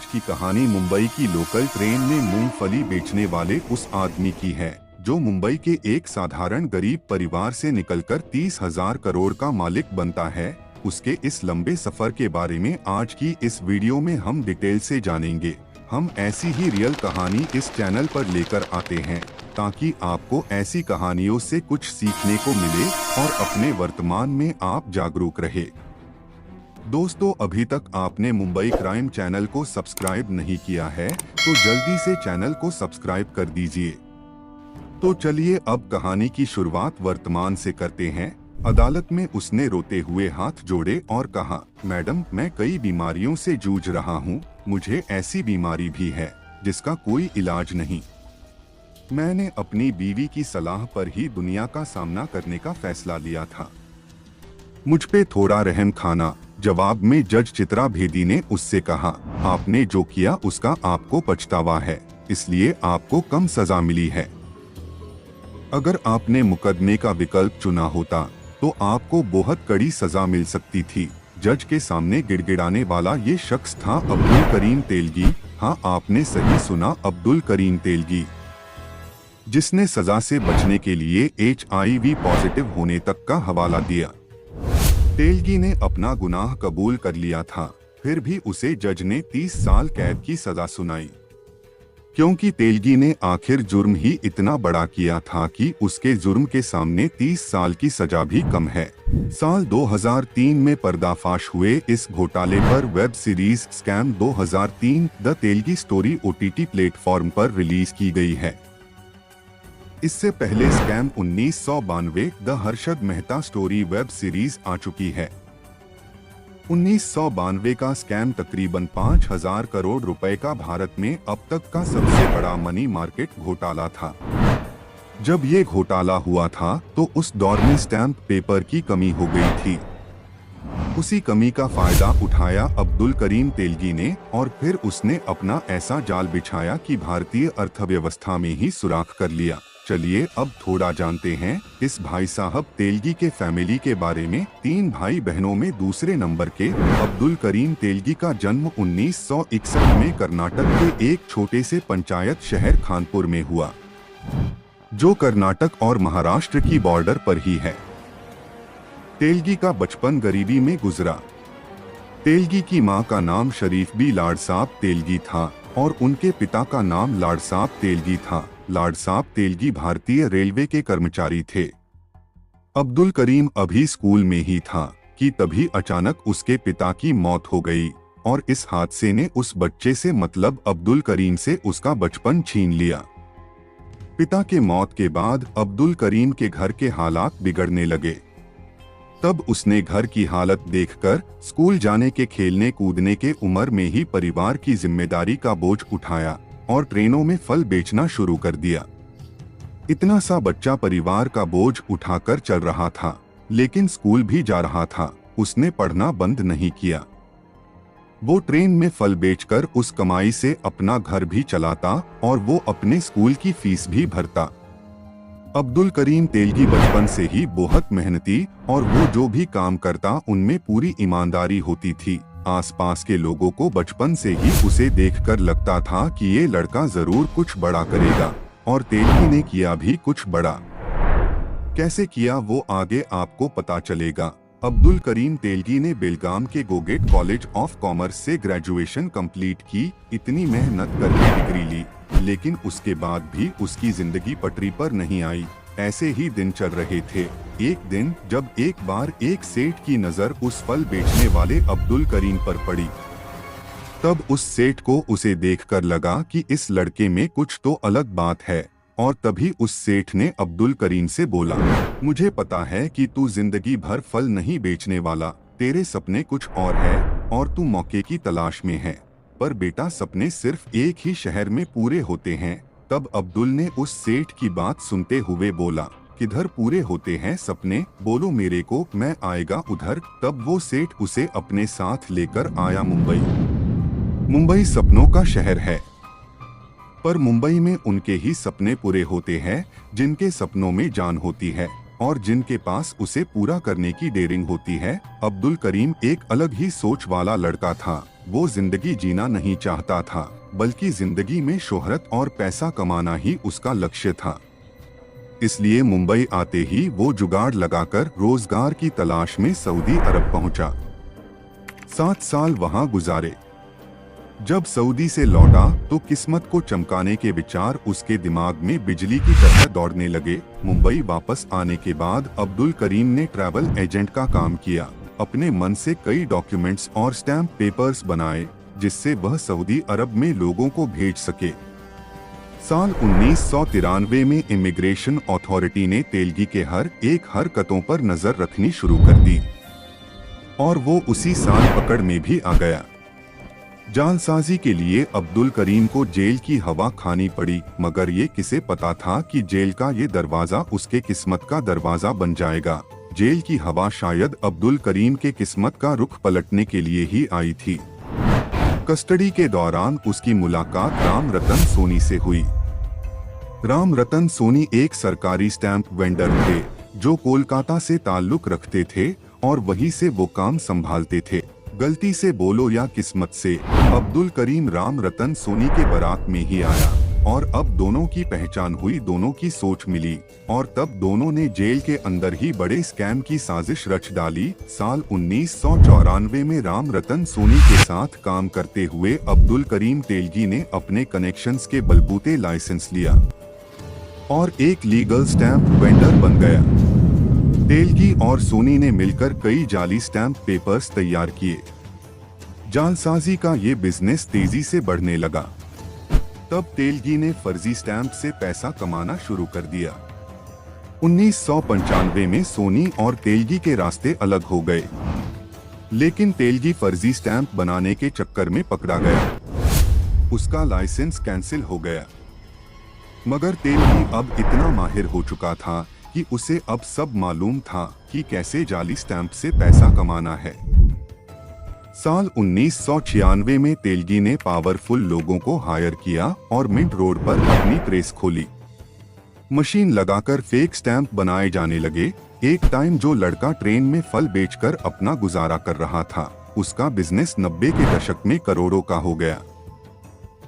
आज की कहानी मुंबई की लोकल ट्रेन में मूंगफली बेचने वाले उस आदमी की है जो मुंबई के एक साधारण गरीब परिवार से निकलकर 30,000 करोड़ का मालिक बनता है। उसके इस लंबे सफर के बारे में आज की इस वीडियो में हम डिटेल से जानेंगे। हम ऐसी ही रियल कहानी इस चैनल पर लेकर आते हैं ताकि आपको ऐसी कहानियों से कुछ सीखने को मिले और अपने वर्तमान में आप जागरूक रहे। दोस्तों, अभी तक आपने मुंबई क्राइम चैनल को सब्सक्राइब नहीं किया है तो जल्दी से चैनल को सब्सक्राइब कर दीजिए। तो चलिए अब कहानी की शुरुआत वर्तमान से करते हैं। अदालत में उसने रोते हुए हाथ जोड़े और कहा, मैडम, मैं कई बीमारियों से जूझ रहा हूँ। मुझे ऐसी बीमारी भी है जिसका कोई इलाज नहीं। मैंने अपनी बीवी की सलाह पर ही दुनिया का सामना करने का फैसला लिया था। मुझ पे थोड़ा रहम खाना। जवाब में जज चित्रा भेदी ने उससे कहा, आपने जो किया उसका आपको पछतावा है, इसलिए आपको कम सजा मिली है। अगर आपने मुकदमे का विकल्प चुना होता तो आपको बहुत कड़ी सजा मिल सकती थी। जज के सामने गिड़गिड़ाने वाला ये शख्स था अब्दुल करीम तेलगी। हाँ, आपने सही सुना, अब्दुल करीम तेलगी, जिसने सजा से बचने के लिए HIV पॉजिटिव होने तक का हवाला दिया। तेलगी ने अपना गुनाह कबूल कर लिया था, फिर भी उसे जज ने 30 साल कैद की सजा सुनाई, क्योंकि तेलगी ने आखिर जुर्म ही इतना बड़ा किया था कि उसके जुर्म के सामने 30 साल की सजा भी कम है। साल 2003 में पर्दाफाश हुए इस घोटाले पर web series scam 2003 the Telgi story OTT platform पर रिलीज की गई है। इससे पहले scam 1992 the Harshad Mehta story web series आ चुकी है। 1992 का स्कैम तकरीबन 5,000 करोड़ रुपए का भारत में अब तक का सबसे बड़ा मनी मार्केट घोटाला था। जब ये घोटाला हुआ था तो उस दौर में स्टैम्प पेपर की कमी हो गई थी। उसी कमी का फायदा उठाया अब्दुल करीम तेलगी ने और फिर उसने अपना ऐसा जाल बिछाया कि भारतीय अर्थव्यवस्था में ही सुराख कर लिया। चलिए अब थोड़ा जानते हैं इस भाई साहब तेलगी के फैमिली के बारे में। 3 भाई बहनों में दूसरे नंबर के अब्दुल करीम तेलगी का जन्म 1961 में कर्नाटक के एक छोटे से पंचायत शहर खानपुर में हुआ, जो कर्नाटक और महाराष्ट्र की बॉर्डर पर ही है। तेलगी का बचपन गरीबी में गुजरा। तेलगी की मां का नाम शरीफ बी लाडसाब तेलगी था और उनके पिता का नाम लाडसाब तेलगी था। लाडसाब तेलगी भारतीय रेलवे के कर्मचारी थे। अब्दुल करीम अभी स्कूल में ही था कि तभी अचानक उसके पिता की मौत हो गई और इस हादसे ने उस बच्चे से मतलब अब्दुल करीम से उसका बचपन छीन लिया। पिता के मौत के बाद अब्दुल करीम के घर के हालात बिगड़ने लगे। तब उसने घर की हालत देखकर स्कूल जाने के, खेलने कूदने के उम्र में ही परिवार की जिम्मेदारी का बोझ उठाया और ट्रेनों में फल बेचना शुरू कर दिया। इतना सा बच्चा परिवार का बोझ उठाकर चल रहा था, लेकिन स्कूल भी जा रहा था। उसने पढ़ना बंद नहीं किया। वो ट्रेन में फल बेचकर उस कमाई से अपना घर भी चलाता और वो अपने स्कूल की फीस भी भरता। अब्दुल करीम तेलगी बचपन से ही बहुत मेहनती और वो जो भी काम करता उनमें पूरी ईमानदारी होती थी। आसपास के लोगों को बचपन से ही उसे देखकर लगता था कि ये लड़का जरूर कुछ बड़ा करेगा, और तेलगी ने किया भी कुछ बड़ा। कैसे किया वो आगे आपको पता चलेगा। अब्दुल करीम तेलगी ने बेलगाम के गोगेट कॉलेज ऑफ कॉमर्स से ग्रेजुएशन कंप्लीट की। इतनी मेहनत करके डिग्री ली, लेकिन उसके बाद भी उसकी जिंदगी पटरी पर नहीं आई। ऐसे ही दिन चल रहे थे। एक दिन जब एक बार एक सेठ की नजर उस फल बेचने वाले अब्दुल करीम पर पड़ी, तब उस सेठ को उसे देखकर लगा कि इस लड़के में कुछ तो अलग बात है। और तभी उस सेठ ने अब्दुल करीम से बोला, मुझे पता है कि तू जिंदगी भर फल नहीं बेचने वाला, तेरे सपने कुछ और है और तू मौके की तलाश में है। पर बेटा, सपने सिर्फ एक ही शहर में पूरे होते हैं। तब अब्दुल ने उस सेठ की बात सुनते हुए बोला, किधर पूरे होते हैं सपने, बोलो मेरे को, मैं आएगा उधर। तब वो सेठ उसे अपने साथ लेकर आया मुंबई। मुंबई सपनों का शहर है, पर मुंबई में उनके ही सपने पूरे होते हैं जिनके सपनों में जान होती है और जिनके पास उसे पूरा करने की डेयरिंग होती है। अब्दुल करीम एक अलग ही सोच वाला लड़का था। वो जिंदगी जीना नहीं चाहता था, बल्कि जिंदगी में शोहरत और पैसा कमाना ही उसका लक्ष्य था। इसलिए मुंबई आते ही वो जुगाड़ लगाकर रोजगार की तलाश में सऊदी अरब पहुंचा। 7 साल वहां गुजारे। जब सऊदी से लौटा तो किस्मत को चमकाने के विचार उसके दिमाग में बिजली की तरह दौड़ने लगे। मुंबई वापस आने के बाद अब्दुल करीम ने ट्रैवल एजेंट का काम किया। अपने मन से कई डॉक्यूमेंट्स और स्टैम्प पेपर्स बनाए, जिससे वह सऊदी अरब में लोगों को भेज सके। साल 1993 में इमिग्रेशन अथॉरिटी ने तेलगी के हर एक हरकतों पर नजर रखनी शुरू कर दी और वो उसी साल पकड़ में भी आ गया। जालसाजी के लिए अब्दुल करीम को जेल की हवा खानी पड़ी, मगर ये किसे पता था कि जेल का ये दरवाजा उसके किस्मत का दरवाजा बन जाएगा। जेल की हवा शायद अब्दुल करीम के किस्मत का रुख पलटने के लिए ही आई थी। कस्टडी के दौरान उसकी मुलाकात राम रतन सोनी से हुई। राम रतन सोनी एक सरकारी स्टैंप वेंडर थे जो कोलकाता से ताल्लुक रखते थे और वहीं से वो काम संभालते थे। गलती से बोलो या किस्मत से, अब्दुल करीम राम रतन सोनी के बारात में ही आया और अब दोनों की पहचान हुई, दोनों की सोच मिली और तब दोनों ने जेल के अंदर ही बड़े स्कैम की साजिश रच डाली। साल 1994 में राम रतन सोनी के साथ काम करते हुए अब्दुल करीम तेलगी ने अपने कनेक्शंस के बलबूते लाइसेंस लिया और एक लीगल स्टैंप वेंडर बन गया। तेलगी और सोनी ने मिलकर कई जाली स्टैंप पेपर्स तैयार किए। जालसाजी का ये बिजनेस तेजी से बढ़ने लगा। तब तेलगी ने फर्जी स्टैंप से पैसा कमाना शुरू कर दिया। 1995 में सोनी और तेलगी के रास्ते अलग हो गए, लेकिन तेलगी फर्जी स्टैंप बनाने के चक्कर में पकड़ा गया। उसका लाइसेंस कैंसिल हो गया, मगर तेलगी अब इतना माहिर हो चुका था कि उसे अब सब मालूम था कि कैसे जाली स्टैंप से पैसा कमाना है। साल 1996 में तेलगी ने पावरफुल लोगों को हायर किया और मिंट रोड पर अपनी प्रेस खोली। मशीन लगाकर फेक स्टैंप बनाए जाने लगे। एक टाइम जो लड़का ट्रेन में फल बेचकर अपना गुजारा कर रहा था, उसका बिजनेस 90 के दशक में करोड़ों का हो गया।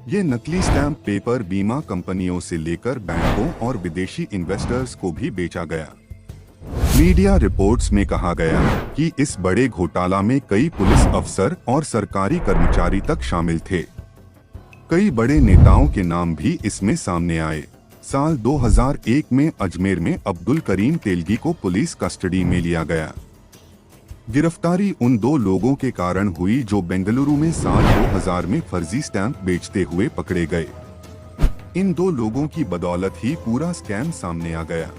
ये नकली स्टैंप पेपर बीमा कंपनियों से लेकर बैंकों और विदेशी इन्वेस्टर्स को भी बेचा गया। मीडिया रिपोर्ट्स में कहा गया कि इस बड़े घोटाला में कई पुलिस अफसर और सरकारी कर्मचारी तक शामिल थे। कई बड़े नेताओं के नाम भी इसमें सामने आए। साल 2001 में अजमेर में अब्दुल करीम तेलगी को पुलिस कस्टडी में लिया गया। गिरफ्तारी उन 2 लोगों के कारण हुई जो बेंगलुरु में साल 2000 में फर्जी स्टैंप बेचते हुए पकड़े गए। इन 2 लोगों की बदौलत ही पूरा स्कैम सामने आ गया।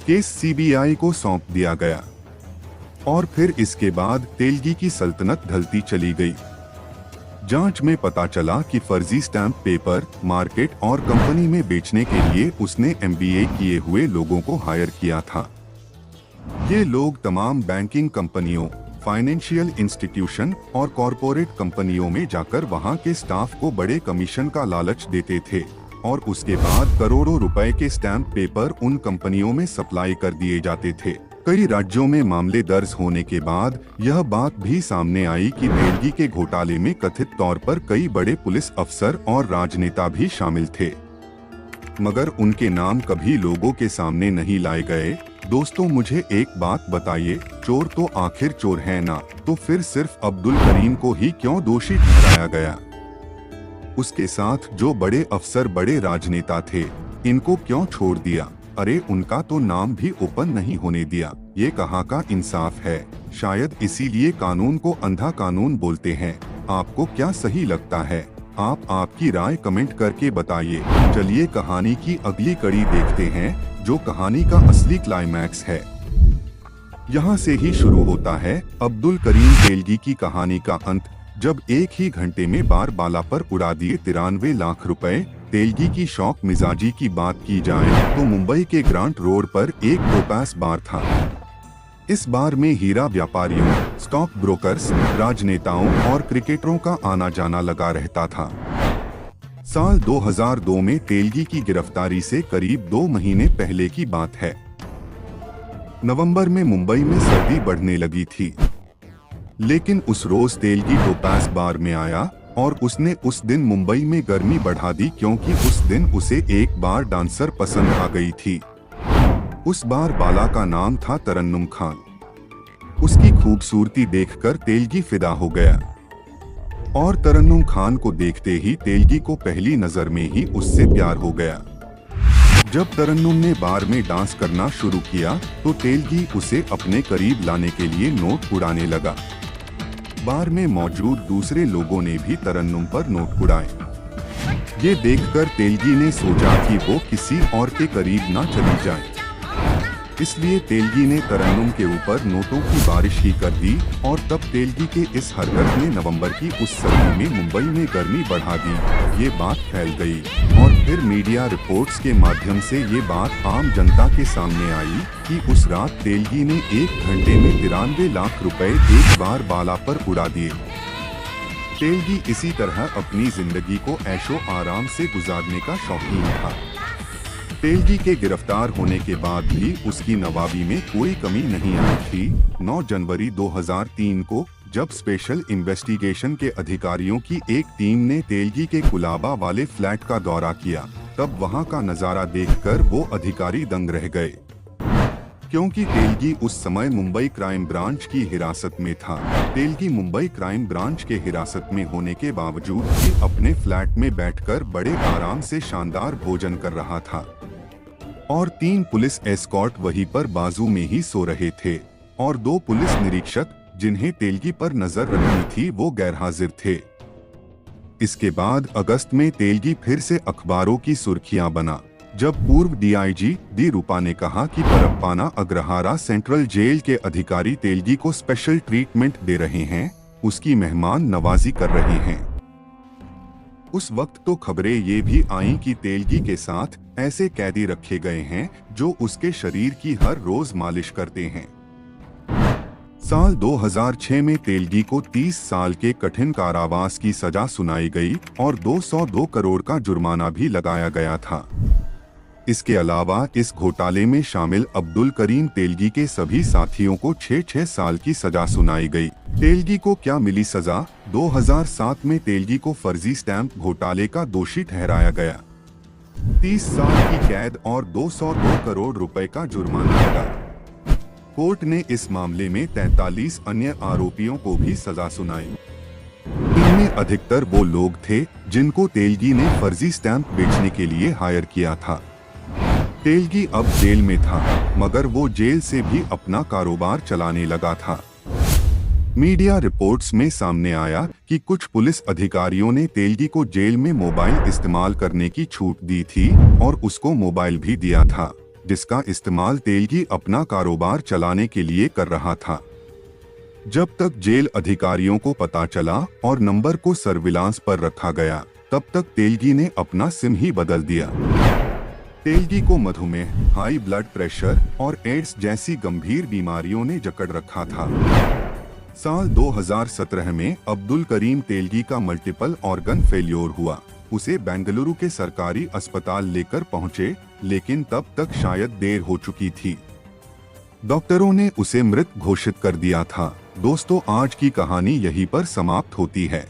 केस सीबीआई को सौंप दिया गया और फिर इसके बाद तेलगी की सल्तनत ढलती चली गई। जांच में पता चला कि फर्जी स्टैंप पेपर मार्केट और कंपनी में बेचने के लिए उसने एमबीए किए हुए लोगों को हायर किया था। ये लोग तमाम बैंकिंग कंपनियों, फाइनेंशियल इंस्टीट्यूशन और कॉरपोरेट कंपनियों में जाकर वहां के स्टाफ को बड़े कमीशन का लालच देते थे और उसके बाद करोड़ों रुपए के स्टैंप पेपर उन कंपनियों में सप्लाई कर दिए जाते थे। कई राज्यों में मामले दर्ज होने के बाद यह बात भी सामने आई कि तेलगी के घोटाले में कथित तौर पर कई बड़े पुलिस अफसर और राजनेता भी शामिल थे, मगर उनके नाम कभी लोगों के सामने नहीं लाए गए। दोस्तों, मुझे एक बात बताइए, चोर तो आखिर चोर है ना, तो फिर सिर्फ अब्दुल करीम को ही क्यों दोषी ठहराया गया? उसके साथ जो बड़े अफसर, बड़े राजनेता थे, इनको क्यों छोड़ दिया? अरे, उनका तो नाम भी ओपन नहीं होने दिया। ये कहाँ का इंसाफ है? शायद इसीलिए कानून को अंधा कानून बोलते हैं। आपको क्या सही लगता है? आप आपकी राय कमेंट करके बताइए। चलिए कहानी की अगली कड़ी देखते हैं, जो कहानी का असली क्लाइमैक्स है। यहाँ से ही शुरू होता है अब्दुल करीम तेलगी की कहानी का अंत, जब एक ही घंटे में बाला पर उड़ा दिए 93 लाख रुपए। तेलगी की शौक मिजाजी की बात की जाए तो मुंबई के ग्रांट रोड पर एक टोपास बार था। इस बार में हीरा व्यापारियों, स्टॉक ब्रोकर्स, राजनेताओं और क्रिकेटरों का आना जाना लगा रहता था। साल 2002 में तेलगी की गिरफ्तारी से करीब 2 महीने पहले की बात है। नवंबर में मुंबई में सर्दी बढ़ने लगी थी। लेकिन उस रोज तेलगी टोपाज बार में आया और उसने उस दिन मुंबई में गर्मी बढ़ा दी, क्योंकि उस दिन उसे एक बार डांसर पसंद आ गई थी। उस बार बाला का नाम था तरन्नुम खान। उसकी खूबसूरती देखकर तेलगी फिदा हो गया और तरन्नुम खान को देखते ही तेलगी को पहली नजर में ही उससे प्यार हो गया। जब तरन्नुम ने बार में डांस करना शुरू किया तो तेलगी उसे अपने करीब लाने के लिए नोट उड़ाने लगा। बार में मौजूद दूसरे लोगों ने भी तरन्नुम पर नोट उड़ाए। ये देखकर तेलगी ने सोचा कि वो किसी और के करीब ना चली जाए, इसलिए तेलगी ने तरन्नुम के ऊपर नोटों की बारिश ही कर दी और तब तेलगी के इस हरकत ने नवंबर की उस सर्दी में मुंबई में गर्मी बढ़ा दी। ये बात फैल गई और फिर मीडिया रिपोर्ट्स के माध्यम से ये बात आम जनता के सामने आई कि उस रात तेलगी ने 1 घंटे में 93 लाख रुपए एक बार बाला पर उड़ा दिए। तेलगी इसी तरह अपनी जिंदगी को ऐशो आराम से गुजारने का शौकीन था। तेलगी के गिरफ्तार होने के बाद भी उसकी नवाबी में कोई कमी नहीं आई थी। 9 जनवरी 2003 को जब स्पेशल इन्वेस्टिगेशन के अधिकारियों की एक टीम ने तेलगी के कुलाबा वाले फ्लैट का दौरा किया, तब वहां का नजारा देखकर वो अधिकारी दंग रह गए, क्योंकि तेलगी उस समय मुंबई क्राइम ब्रांच की हिरासत में था। तेलगी मुंबई क्राइम ब्रांच के हिरासत में होने के बावजूद भी अपने फ्लैट में बैठकर बड़े आराम से शानदार भोजन कर रहा था और 3 पुलिस एस्कॉर्ट वहीं पर बाजू में ही सो रहे थे और 2 पुलिस निरीक्षक जिन्हें तेलगी पर नजर रखनी थी वो गैरहाजिर थे। इसके बाद अगस्त में तेलगी फिर से अखबारों की सुर्खियां बना जब पूर्व डीआईजी डी रूपा ने कहा कि परप्पाना अग्रहारा सेंट्रल जेल के अधिकारी तेलगी को स्पेशल ट्रीटमेंट दे रहे हैं, उसकी मेहमान नवाजी कर रहे हैं। उस वक्त तो खबरें ये भी आईं कि तेलगी के साथ ऐसे कैदी रखे गए हैं जो उसके शरीर की हर रोज मालिश करते हैं। साल 2006 में तेलगी को 30 साल के कठिन कारावास की सजा सुनाई गई और 202 करोड़ का जुर्माना भी लगाया गया था। इसके अलावा इस घोटाले में शामिल अब्दुल करीम तेलगी के सभी साथियों को 6-6 साल की सजा सुनाई गई। तेलगी को क्या मिली सजा? 2007 में तेलगी को फर्जी स्टैंप घोटाले का दोषी ठहराया गया। 30 साल की कैद और 202 करोड़ रुपए का जुर्माना लगा। कोर्ट ने इस मामले में 43 अन्य आरोपियों को भी सजा सुनाई। इनमें अधिकतर वो लोग थे जिनको तेलगी ने फर्जी स्टैंप बेचने के लिए हायर किया था। तेलगी अब जेल में था, मगर वो जेल से भी अपना कारोबार चलाने लगा था। मीडिया रिपोर्ट्स में सामने आया कि कुछ पुलिस अधिकारियों ने तेलगी को जेल में मोबाइल इस्तेमाल करने की छूट दी थी और उसको मोबाइल भी दिया था, जिसका इस्तेमाल तेलगी अपना कारोबार चलाने के लिए कर रहा था। जब तक जेल अधिकारियों को पता चला और नंबर को सर्विलांस पर रखा गया, तब तक तेलगी ने अपना सिम ही बदल दिया। तेलगी को मधुमेह, हाई ब्लड प्रेशर और एड्स जैसी गंभीर बीमारियों ने जकड़ रखा था। साल 2017 में अब्दुल करीम तेलगी का मल्टीपल ऑर्गन फेल्योर हुआ। उसे बेंगलुरु के सरकारी अस्पताल लेकर पहुंचे, लेकिन तब तक शायद देर हो चुकी थी। डॉक्टरों ने उसे मृत घोषित कर दिया था। दोस्तों, आज की कहानी यहीं पर समाप्त होती है।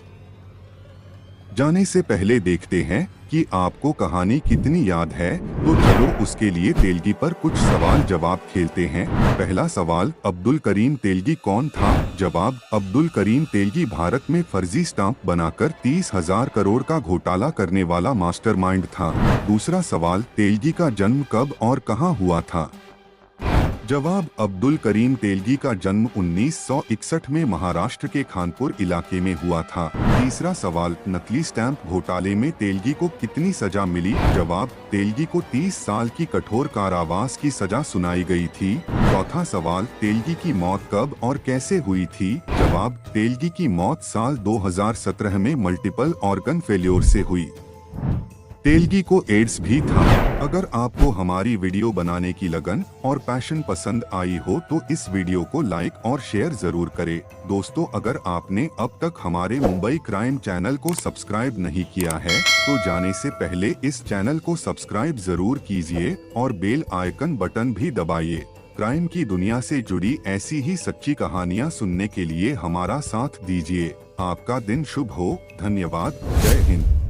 जाने से पहले देखते हैं कि आपको कहानी कितनी याद है, तो चलो उसके लिए तेलगी पर कुछ सवाल जवाब खेलते हैं। पहला सवाल, अब्दुल करीम तेलगी कौन था? जवाब, अब्दुल करीम तेलगी भारत में फर्जी स्टाम्प बनाकर 30,000 करोड़ का घोटाला करने वाला मास्टरमाइंड था। दूसरा सवाल, तेलगी का जन्म कब और कहां हुआ था? जवाब, अब्दुल करीम तेलगी का जन्म 1961 में महाराष्ट्र के खानपुर इलाके में हुआ था। तीसरा सवाल, नकली स्टैंप घोटाले में तेलगी को कितनी सजा मिली? जवाब, तेलगी को 30 साल की कठोर कारावास की सजा सुनाई गई थी। चौथा सवाल, तेलगी की मौत कब और कैसे हुई थी? जवाब, तेलगी की मौत साल 2017 में मल्टीपल ऑर्गन फेल्योर से हुई। तेलगी को एड्स भी था। अगर आपको हमारी वीडियो बनाने की लगन और पैशन पसंद आई हो तो इस वीडियो को लाइक और शेयर जरूर करें। दोस्तों, अगर आपने अब तक हमारे मुंबई क्राइम चैनल को सब्सक्राइब नहीं किया है तो जाने से पहले इस चैनल को सब्सक्राइब जरूर कीजिए और बेल आइकन बटन भी दबाइए। क्राइम की दुनिया से जुड़ी ऐसी ही सच्ची कहानियाँ सुनने के लिए हमारा साथ दीजिए। आपका दिन शुभ हो। धन्यवाद। जय हिंद।